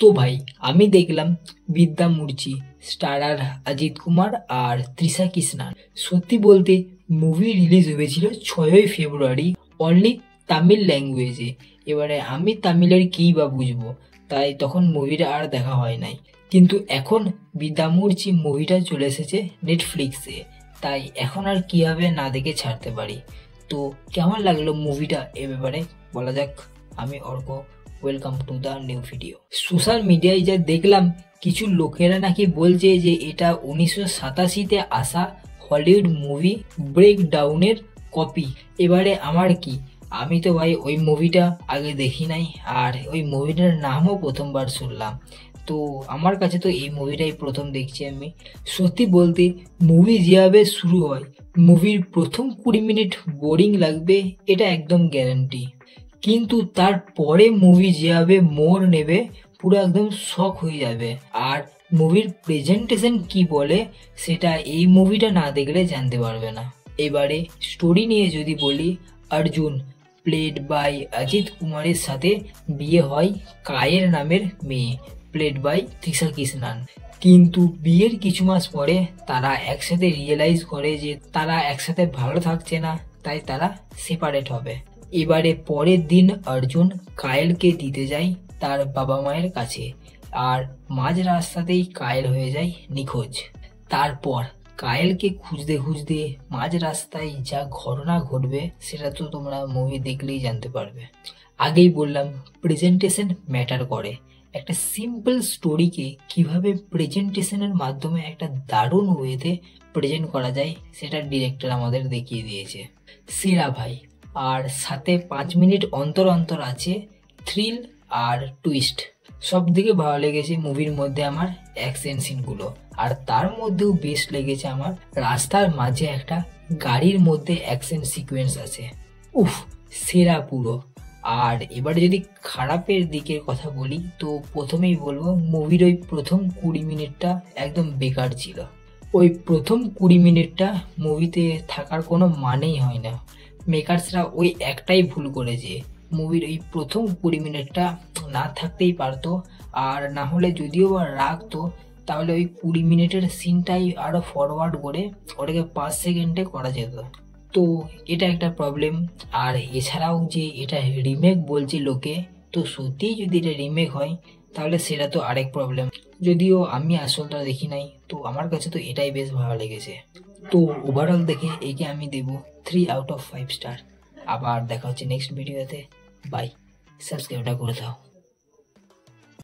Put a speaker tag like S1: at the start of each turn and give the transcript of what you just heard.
S1: তো ভাই আমি দেখলাম বিদ্যা মুর্চি, স্টারার অজিত কুমার আর তৃষা কৃষ্ণান। সত্যি বলতে মুভি রিলিজ হয়েছিল 6ই ফেব্রুয়ারি অনলি তামিল ল্যাঙ্গুয়েজে। এবারে আমি তামিলের কী বা বুঝবো, তাই তখন মুভিটা আর দেখা হয় নাই। কিন্তু এখন বিদ্যা মুর্চি মুভিটা চলে এসেছে নেটফ্লিক্সে, তাই এখন আর কীভাবে না দেখে ছাড়তে পারি। তো কেমন লাগলো মুভিটা এ ব্যাপারে বলা যাক। আমি Arka, welcome to the new video. Social মিডিয়ায় যা দেখলাম, কিছু লোকেরা নাকি বলছে যে এটা 1987-তে আসা হলিউড মুভি ব্রেকডাউনের কপি। এবারে আমার কি, আমি তো ভাই ওই মুভিটা আগে দেখি নাই, আর ওই মুভিটার নামও প্রথমবার শুনলাম। তো আমার কাছে তো এই মুভিটাই প্রথম দেখছি আমি। সত্যি বলতে মুভি যেভাবে শুরু হয়, মুভির প্রথম 20 মিনিট বোরিং লাগবে, এটা একদম গ্যারান্টি। কিন্তু তারপরে মুভি যেভাবে মোড় নেবে, পুরো একদম শক হয়ে যাবে। আর মুভির প্রেজেন্টেশন কি বলে, সেটা এই মুভিটা না দেখলে জানতে পারবে না। এবারে স্টোরি নিয়ে যদি বলি, অর্জুন প্লেড বাই অজিত কুমারের সাথে বিয়ে হয় কায়ের নামের মেয়ে, প্লেড বাই তৃষা কৃষ্ণান। কিন্তু বিয়ের কিছু মাস পরে তারা একসাথে রিয়েলাইজ করে যে তারা একসাথে ভালো থাকছে না, তাই তারা সেপারেট হবে। এবারে পরের দিন অর্জুন কায়েলকে দিতে যায় তার বাবা মায়ের কাছে, আর মাঝ রাস্তাতেই কায়েল হয়ে যায় নিখোঁজ। তারপর কায়েলকে খুঁজতে খুঁজতে মাঝ রাস্তায় যা ঘটনা ঘটবে, সেটা তো তোমরা মুভি দেখলেই জানতে পারবে। আগেই বললাম প্রেজেন্টেশন ম্যাটার করে। একটা সিম্পল স্টোরিকে কিভাবে প্রেজেন্টেশনের মাধ্যমে একটা দারুণ ওয়েতে প্রেজেন্ট করা যায়, সেটা ডিরেক্টর আমাদের দেখিয়ে দিয়েছে। সেরা ভাই। আর সাথে 5 মিনিট অন্তর অন্তর আছে থ্রিল আর টুইস্ট। সব থেকে ভালো লেগেছে মুভির মধ্যে আমার অ্যাকশন সিনগুলো, আর তার মধ্যেও বেস্ট লেগেছে আমার রাস্তার মাঝে একটা গাড়ির মধ্যে অ্যাকশন সিকোয়েন্স আছে। উফ, সেরা পুরো। আর এবারে যদি খারাপের দিকের কথা বলি, তো প্রথমেই বলবো মুভির ওই প্রথম 20 মিনিটটা একদম বেকার ছিল। ওই প্রথম 20 মিনিটটা মুভিতে থাকার কোনো মানেই হয় না। মেকার্সরা ওই একটাই ভুল করেছে, মুভির ওই প্রথম 20 মিনিটটা না থাকতেই পারতো। আর না হলে যদিও বা রাখতো, তাহলে ওই 20 মিনিটের সিনটাই আরও ফরওয়ার্ড করে ওটাকে 5 সেকেন্ডে করা যেত। তো এটা একটা প্রবলেম। আর এছাড়াও যে এটা রিমেক বলছে লোকে, তো সত্যিই যদি এটা রিমেক হয় তাহলে সেটা তো আরেক প্রবলেম। যদিও আমি আসলটা দেখি নাই, তো আমার কাছে তো এটাই বেশ ভালো লেগেছে। তো ওভারঅল দেখে একে আমি দেব 3 আউট অফ 5 স্টার। আবার দেখা হচ্ছে নেক্সট ভিডিওতে। বাই, সাবস্ক্রাইবটা করে দাও।